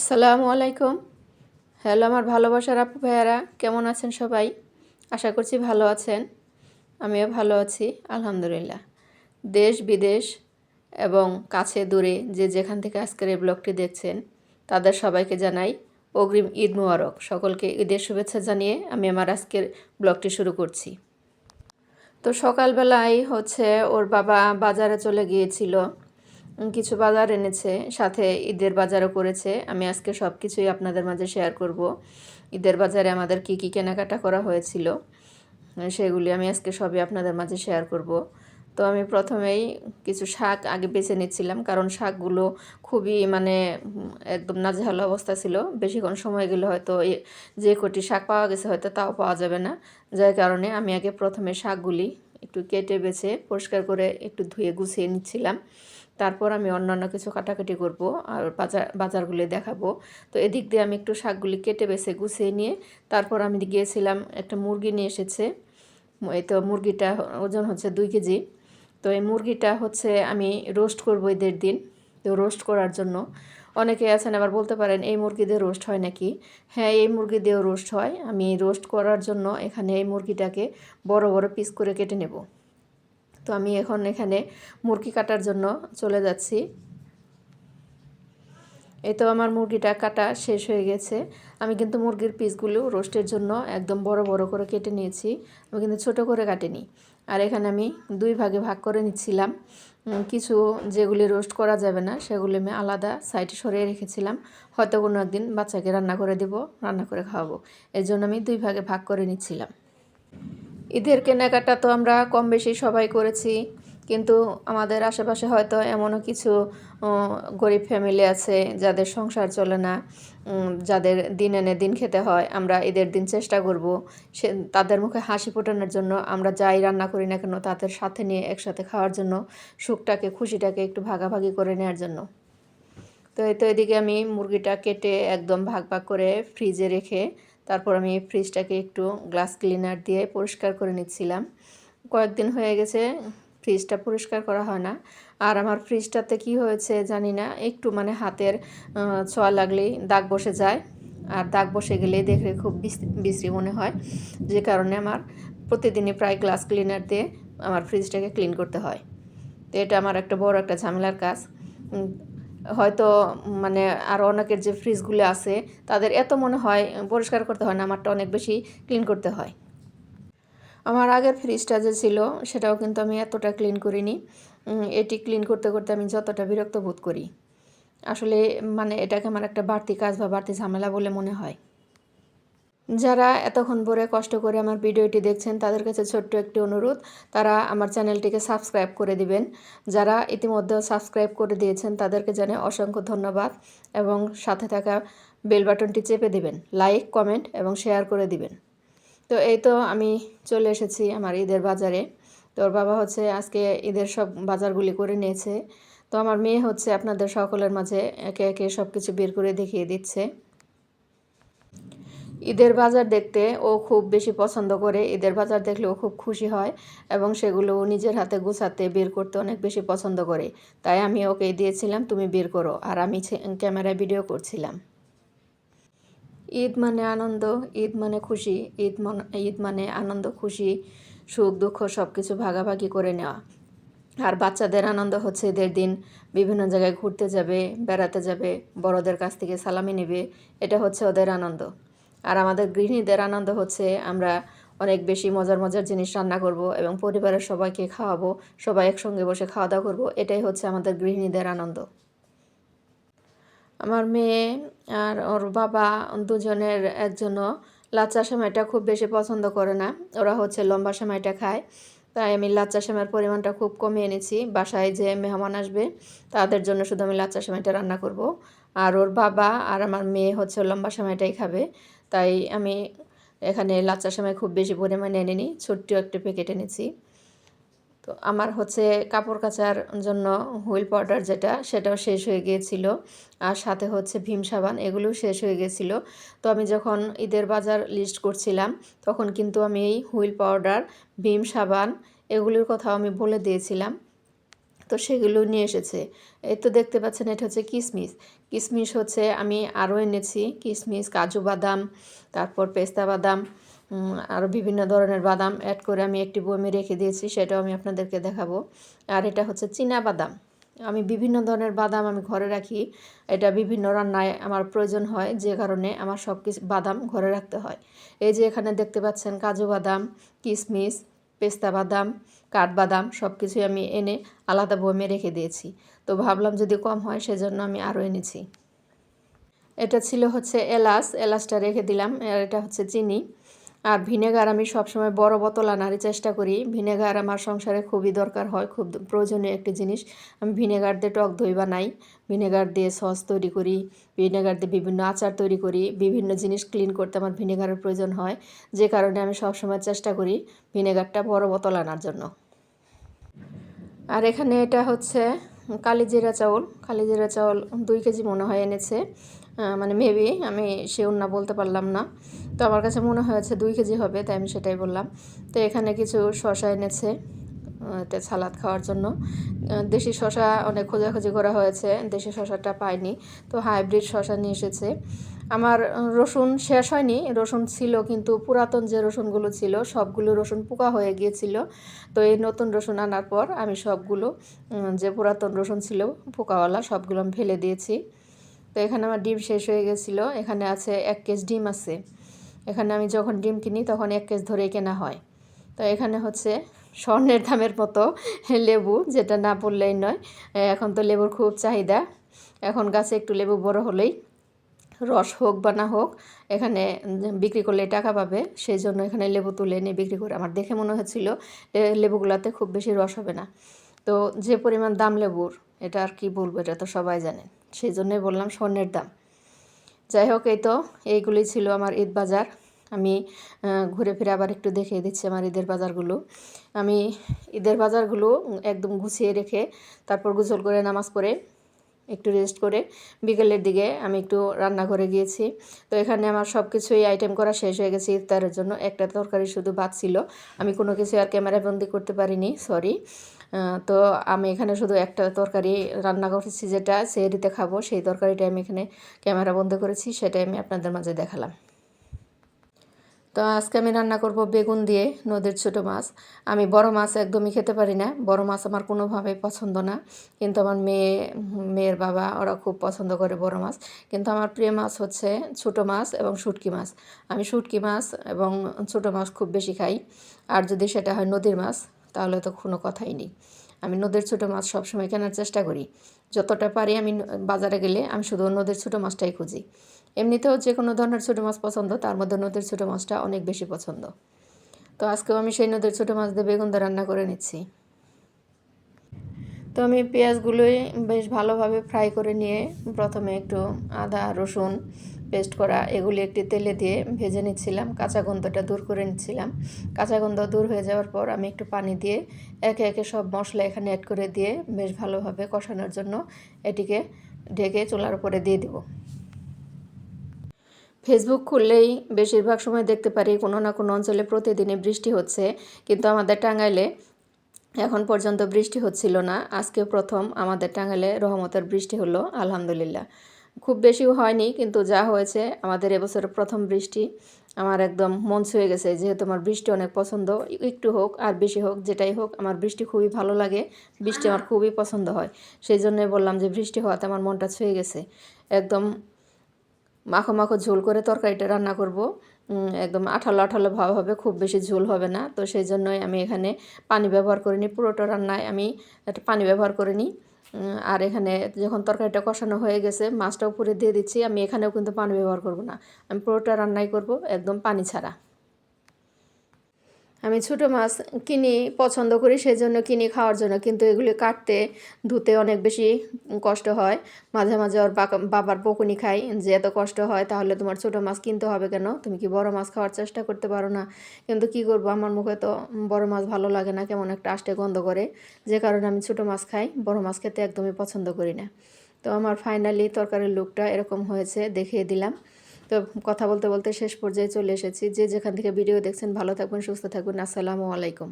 আসসালামু আলাইকুম। হ্যালো আমার ভালোবাসার আপু ভাইয়ারা, কেমন আছেন সবাই? আশা করছি ভালো আছেন। আমিও ভালো আছি, আলহামদুলিল্লাহ। দেশ বিদেশ এবং কাছে দূরে যে যেখান থেকে আজকের এই ব্লগটি দেখছেন তাদের সবাইকে জানাই অগ্রিম ঈদ মোবারক। সকলকে ঈদের শুভেচ্ছা জানিয়ে আমি আমার আজকের ব্লগটি শুরু করছি। তো সকালবেলায় ওর বাবা বাজারে চলে গিয়েছিল, কিছু বাজার এনেছে, সাথে ঈদের বাজারও করেছে। আমি আজকে সব কিছুই আপনাদের মাঝে শেয়ার করব। ঈদের বাজারে আমাদের কি কি কেনাকাটা করা হয়েছিল সেগুলি আমি আজকে সবই আপনাদের মাঝে শেয়ার করব। তো আমি প্রথমেই কিছু শাক আগে বেছে নিচ্ছিলাম, কারণ শাকগুলো খুবই একদম নাজেহাল অবস্থা ছিল। বেশিক্ষণ সময় গেলে হয়তো যে কটি শাক পাওয়া গেছে হয়তো তাও পাওয়া যাবে না, যার কারণে আমি আগে প্রথমে শাকগুলি একটু কেটে বেছে পরিষ্কার করে একটু ধুয়ে গুছিয়ে নিচ্ছিলাম। তারপর আমি অন্যান্য কিছু কাটাকাটি করব আর বাজারগুলি দেখাবো। তো এদিক দিয়ে আমি একটু শাকগুলি কেটে বেছে গুছিয়ে নিয়ে তারপর আমি গিয়েছিলাম, একটা মুরগি নিয়ে এসেছে। এই তো মুরগিটা ওজন হচ্ছে 2 কেজি। তো এই মুরগিটা আমি রোস্ট করবো ঈদের দিন। তো রোস্ট করার জন্য অনেকে আছেন আবার বলতে পারেন এই মুরগি দিয়ে রোস্ট হয় নাকি? হ্যাঁ, এই মুরগি দিয়েও রোস্ট হয়। আমি রোস্ট করার জন্য এখানে এই মুরগিটাকে বড় বড় পিস করে কেটে নেব। তো আমি এখন এখানে মুরগি কাটার জন্য চলে যাচ্ছি। এই তো আমার মুরগিটা কাটা শেষ হয়ে গেছে। আমি কিন্তু মুরগির পিসগুলো রোস্টের জন্য একদম বড় বড় করে কেটে নিয়েছি, আমি কিন্তু ছোট করে কাটিনি। আর এখানে আমি 2 ভাগে ভাগ করে নিচ্ছিলাম। কিছু যেগুলি রোস্ট করা যাবে না সেগুলি আমি আলাদা সাইডে সরিয়ে রেখেছিলাম, হয়তো কোনো একদিন বাচ্চাকে রান্না করে দেব, রান্না করে খাওয়াবো। এর জন্য আমি 2 ভাগে ভাগ করে নিচ্ছিলাম। ঈদের কেনাকাটা তো আমরা কম বেশি সবাই করেছি, কিন্তু আমাদের আশেপাশে হয়তো এমনও কিছু গরিব ফ্যামিলি আছে যাদের সংসার চলে না, যাদের দিন এনে দিন খেতে হয়। আমরা ঈদের দিন চেষ্টা করব তাদের মুখে হাসি ফোটানোর জন্য, আমরা যাই রান্না করি না কেন তাদের সাথে নিয়ে একসাথে খাওয়ার জন্য, সুখটাকে খুশিটাকে একটু ভাগাভাগি করে নেওয়ার জন্য। তো এই তো এদিকে আমি মুরগিটা কেটে একদম ভাগ ভাগ করে ফ্রিজে রেখে তারপর আমি ফ্রিজটাকে একটু গ্লাস ক্লিনার দিয়ে পরিষ্কার করে নিচ্ছিলাম। কয়েকদিন হয়ে গেছে ফ্রিজটা পরিষ্কার করা হয় না। আর আমার ফ্রিজটাতে কি হয়েছে জানি না, একটু হাতের ছোঁয়া লাগলেই দাগ বসে যায়। আর দাগ বসে গেলেই দেখে খুব বিশ্রী মনে হয়, যে কারণে আমার প্রতিদিনই প্রায় গ্লাস ক্লিনার দিয়ে আমার ফ্রিজটাকে ক্লিন করতে হয়। তো এটা আমার একটা বড় একটা ঝামেলার কাজ। হয়তো আরও অনেকের যে ফ্রিজগুলো আছে তাদের এত মনে হয় পরিষ্কার করতে হয় না, আমারটা অনেক বেশি ক্লিন করতে হয়। আমার আগের ফ্রিজটা যে ছিল সেটাও কিন্তু আমি এতটা ক্লিন করিনি। এটি ক্লিন করতে করতে আমি যতটা বিরক্ত বোধ করি, আসলে এটাকে আমার একটা বাড়তি কাজ বা বাড়তি ঝামেলা বলে মনে হয়। যারা এতক্ষণ ধরে কষ্ট করে আমার ভিডিওটি দেখছেন তাদের কাছে ছোট্ট একটি অনুরোধ, তারা আমার চ্যানেলটিকে সাবস্ক্রাইব করে দিবেন। যারা ইতিমধ্যে সাবস্ক্রাইব করে দিয়েছেন তাদেরকে জানাই অসংখ্য ধন্যবাদ, এবং সাথে থাকা বেল বাটনটি চেপে দিবেন, লাইক কমেন্ট এবং শেয়ার করে দিবেন। তো এই তো আমি চলে এসেছি আমার ঈদের বাজারে। তো ওর বাবা আজকে ঈদের সব বাজারগুলি করে নিয়েছে। তো আমার মেয়ে আপনাদের সকলের মাঝে একে একে সব কিছু বের করে দেখিয়ে দিচ্ছে। ঈদের বাজার দেখতে ও খুব বেশি পছন্দ করে, ঈদের বাজার দেখলে ও খুব খুশি হয় এবং সেগুলো নিজের হাতে গুছাতে বের করতে অনেক বেশি পছন্দ করে। তাই আমি ওকে দিয়েছিলাম, তুমি বের করো, আর আমি ক্যামেরায় ভিডিও করছিলাম। ঈদ মানে আনন্দ, ঈদ মানে খুশি, ঈদ মানে আনন্দ, খুশি, সুখ দুঃখ সব কিছু ভাগাভাগি করে নেওয়া। আর বাচ্চাদের আনন্দ ঈদের দিন বিভিন্ন জায়গায় ঘুরতে যাবে, বেড়াতে যাবে, বড়দের কাছ থেকে সালামি নেবে, এটা ওদের আনন্দ। আর আমাদের গৃহিণীদের আনন্দ আমরা অনেক বেশি মজার মজার জিনিস রান্না করব এবং পরিবারের সবাইকে খাওয়াবো, সবাই একসঙ্গে বসে খাওয়া দাওয়া করবো, এটাই আমাদের গৃহিণীদের আনন্দ। আমার মেয়ে আর ওর বাবা দুজনের একজনও লাচ্চা সেমাইটা খুব বেশি পছন্দ করে না, ওরা লম্বা সেমাইটা খায়। তাই আমি লাচ্চা সেমাইয়ের পরিমাণটা খুব কমিয়ে এনেছি। বাসায় যে মেহমান আসবে তাদের জন্য শুধু আমি লাচ্চা সেমাইটা রান্না করব। আর ওর বাবা আর আমার মেয়ে লম্বা সেমাইটাই খাবে, তাই আমি এখানে লাচ্চা সেমাই খুব বেশি পরিমাণে এনেনি, ছোট্ট একটা প্যাকেট এনেছি। তো আমার কাপড় কাচার জন্য হুইল পাউডার সেটাও শেষ হয়ে গিয়েছিল, আর সাথে ভীম সাবান, এগুলো শেষ হয়ে গিয়েছিল। তো আমি যখন ঈদের বাজার লিস্ট করছিলাম তখন কিন্তু আমি এই হুইল পাউডার, ভীম সাবান এগুলির কথাও আমি বলে দিয়েছিলাম। তো তো সেগুলো নিয়ে এসেছে। এই তো দেখতে পাচ্ছেন এটা হচ্ছে কিশমিশ। কিশমিশ হচ্ছে আমি আরও এনেছি কিশমিশ, কাজু বাদাম, তারপর পেস্তা বাদাম, আরও বিভিন্ন ধরনের বাদাম অ্যাড করে আমি একটি বয়মে রেখে দিয়েছি, সেটাও আমি আপনাদেরকে দেখাবো। আর এটা হচ্ছে চীনা বাদাম। আমি বিভিন্ন ধরনের বাদাম আমি ঘরে রাখি, এটা বিভিন্ন রান্নায় আমার প্রয়োজন হয়, যে কারণে আমার সব কিছু বাদাম ঘরে রাখতে হয়। এই যে এখানে দেখতে পাচ্ছেন কাজু বাদাম, কিশমিশ, পেস্তা বাদাম, কাঠবাদাম সব কিছুই আমি এনে আলাদা বয়মে রেখে দিয়েছি। তো ভাবলাম যদি কম হয় সেজন্য আমি আরও এনেছি। এটা ছিল হচ্ছে এলাচটা রেখে দিলাম। আর এটা হচ্ছে চিনি। আর ভিনেগার আমি সবসময় বড় বোতল আনারই চেষ্টা করি। ভিনেগার আমার সংসারে খুবই দরকার হয়, খুব প্রয়োজনীয় একটি জিনিস। আমি ভিনেগার দিয়ে টক দই বানাই, ভিনেগার দিয়ে সস তৈরি করি, ভিনেগার দিয়ে বিভিন্ন আচার তৈরি করি, বিভিন্ন জিনিস ক্লিন করতে আমার ভিনেগারের প্রয়োজন হয়, যে কারণে আমি সবসময় চেষ্টা করি ভিনেগারটা বড় বোতল আনার জন্য। আর এখানে এটা হচ্ছে কালিজিরা চাউল। কালিজিরা চাউল 2 কেজি মনে হয় এনেছে, মানে মেবি আমি শিওর না, বলতে পারলাম না। তো আমার কাছে মনে হয়েছে 2 কেজি হবে, তাই আমি সেটাই বললাম। তো এখানে কিছু শসা এনেছে এটা সালাদ খাওয়ার জন্য। দেশি শসা অনেক খোঁজাখুঁজি করা হয়েছে, দেশি শসাটা পাইনি, তো হাইব্রিড শসা নিয়ে এসেছে। আমার রসুন শেষ হয়নি, রসুন ছিল কিন্তু পুরাতন যে রসুনগুলো ছিল সবগুলো রসুন পোকা হয়ে গিয়েছিল। তো এই নতুন রসুন আনার পর আমি সবগুলো যে পুরাতন রসুন ছিল পোকাওয়ালা সবগুলো আমি ফেলে দিয়েছি। তো এখানে আমার ডিম শেষ হয়ে গেছিলো। এখানে আছে 1 কেজি ডিম আছে। এখানে আমি যখন ডিম কিনি তখন 1 কেজি ধরেই কেনা হয়। তো এখানে হচ্ছে স্বর্ণের দামের মতো লেবু, যেটা না বললেই নয়। এখন তো লেবুর খুব চাহিদা। এখন গাছে একটু লেবু বড় হলেই রস হোক বা না হোক এখানে বিক্রি করলে টাকা পাবে, সেই জন্য এখানে লেবু তুলে এনে বিক্রি করে। আমার দেখে মনে হচ্ছিল লেবুগুলোতে খুব বেশি রস হবে না। তো যে পরিমাণ দাম লেবুর, এটা আর কি বলবো, এটা তো সবাই জানেন, সেই জন্যই বললাম স্বর্ণের দাম। যাই হোক, এই তো এইগুলি ছিল আমার ঈদ বাজার। আমি ঘুরে ফিরে আবার একটু দেখিয়ে দিচ্ছি আমার ঈদের বাজারগুলো। আমি ঈদের বাজারগুলো একদম গুছিয়ে রেখে তারপর গোসল করে নামাজ পড়ে একটু রেস্ট করে বিকেলের দিকে আমি একটু রান্নাঘরে গিয়েছি। তো এখানে আমার সব কিছুই আইটেম করা শেষ হয়ে গেছে ইফতারের জন্য। একটা তরকারি শুধু বাদ ছিল, আমি কোনো কিছু আর ক্যামেরাবন্দি করতে পারিনি, সরি। তো আমি এখানে শুধু একটা তরকারি রান্না করেছি, যেটা সেহরিতে খাবো, সেই তরকারিটা আমি এখানে ক্যামেরা বন্ধ করেছি, সেটাই আমি আপনাদের মাঝে দেখালাম। তো আজকে আমি রান্না করব বেগুন দিয়ে নদীর ছোট মাছ। আমি বড় মাছ একদমই খেতে পারি না, বড় মাছ আমার কোনোভাবেই পছন্দ না। কিন্তু আমার মেয়ের বাবা ওরা খুব পছন্দ করে বড় মাছ। কিন্তু আমার প্রিয় মাছ হচ্ছে ছোট মাছ এবং শুটকি মাছ। আমি শুটকি মাছ এবং ছোট মাছ খুব বেশি খাই। আর যদি সেটা হয় নদীর মাছ, তাহলে তো কোনো কথাই নেই। আমি নদীর ছোট মাছ সবসময় কেনার চেষ্টা করি। যতটা পারি আমি বাজারে গেলে আমি শুধু নদীর ছোট মাছটাই খুঁজি। এমনিতেও যে কোনো ধরনের ছোটো মাছ পছন্দ, তার মধ্যে নদীর ছোটো মাছটা অনেক বেশি পছন্দ। তো আজকেও আমি সেই নদীর ছোটো মাছ দিয়ে বেগুন দিয়ে রান্না করে নিচ্ছি। তো আমি পেঁয়াজগুলোই বেশ ভালোভাবে ফ্রাই করে নিয়ে প্রথমে একটু আদা রসুন পেস্ট করা এগুলি একটি তেলে দিয়ে ভেজে নিচ্ছিলাম, কাঁচা গন্ধটা দূর করে নিচ্ছিলাম। কাঁচা গন্ধ দূর হয়ে যাওয়ার পর আমি একটু পানি দিয়ে একে একে সব মশলা এখানে অ্যাড করে দিয়ে বেশ ভালোভাবে কষানোর জন্য এটিকে ঢেকে চুলার উপরে দিয়ে দেব। ফেসবুক খুললেই বেশিরভাগ সময় দেখতে পারি কোনো না কোনো অঞ্চলে প্রতিদিনই বৃষ্টি হচ্ছে, কিন্তু আমাদের টাঙ্গাইলে এখন পর্যন্ত বৃষ্টি হচ্ছিল না। আজকে প্রথম আমাদের টাঙ্গাইলে রহমতের বৃষ্টি হলো, আলহামদুলিল্লাহ। খুব বেশিও হয়নি, কিন্তু যা হয়েছে আমাদের এবছরের প্রথম বৃষ্টি। আমার একদম মন ছুঁয়ে গেছে, যেহেতু আমার বৃষ্টি অনেক পছন্দ। একটু হোক আর বেশি হোক যেটাই হোক, আমার বৃষ্টি খুবই ভালো লাগে, বৃষ্টি আমার খুবই পছন্দ হয়। সেই জন্যই বললাম যে বৃষ্টি হওয়াতে আমার মনটা ছুঁয়ে গেছে। একদম মাখো মাখো ঝোল করে তরকারিটা রান্না করব, একদম আঠালো আঠালো ভাব হবে, খুব বেশি ঝোল হবে না। তো সেই জন্যই আমি এখানে পানি ব্যবহার করিনি, পুরোটা রান্নায় আমি একটা পানি ব্যবহার করিনি। আর এখানে যখন তরকারিটা কষানো হয়ে গেছে মাছটা উপরে দিয়ে দিচ্ছি, আমি এখানেও কিন্তু পানি ব্যবহার করব না, আমি পুরোটা রান্নাই করব একদম পানি ছাড়া। আমি ছোটো মাছ কিনি, পছন্দ করি সেই জন্য কিনি খাওয়ার জন্য, কিন্তু এগুলি কাটতে ধুতে অনেক বেশি কষ্ট হয়। মাঝে মাঝে ওর বাবার বকুনি খাই যে এত কষ্ট হয় তাহলে তোমার ছোটো মাছ কিনতে হবে কেন, তুমি কি বড় মাছ খাওয়ার চেষ্টা করতে পারো না? কিন্তু কি করব, আমার মুখে তো বড় মাছ ভালো লাগে না, কেমন একটা আষ্টে গন্ধ করে, যে কারণে আমি ছোটো মাছ খাই, বড় মাছ খেতে একদমই পছন্দ করি না। তো আমার ফাইনালি তরকারির লুকটা এরকম হয়েছে, দেখিয়ে দিলাম। তো কথা বলতে বলতে শেষ পর্যায়ে চলে এসেছি। যে যেখান থেকে ভিডিও দেখছেন ভালো থাকবেন, সুস্থ থাকবেন। আসসালামু আলাইকুম।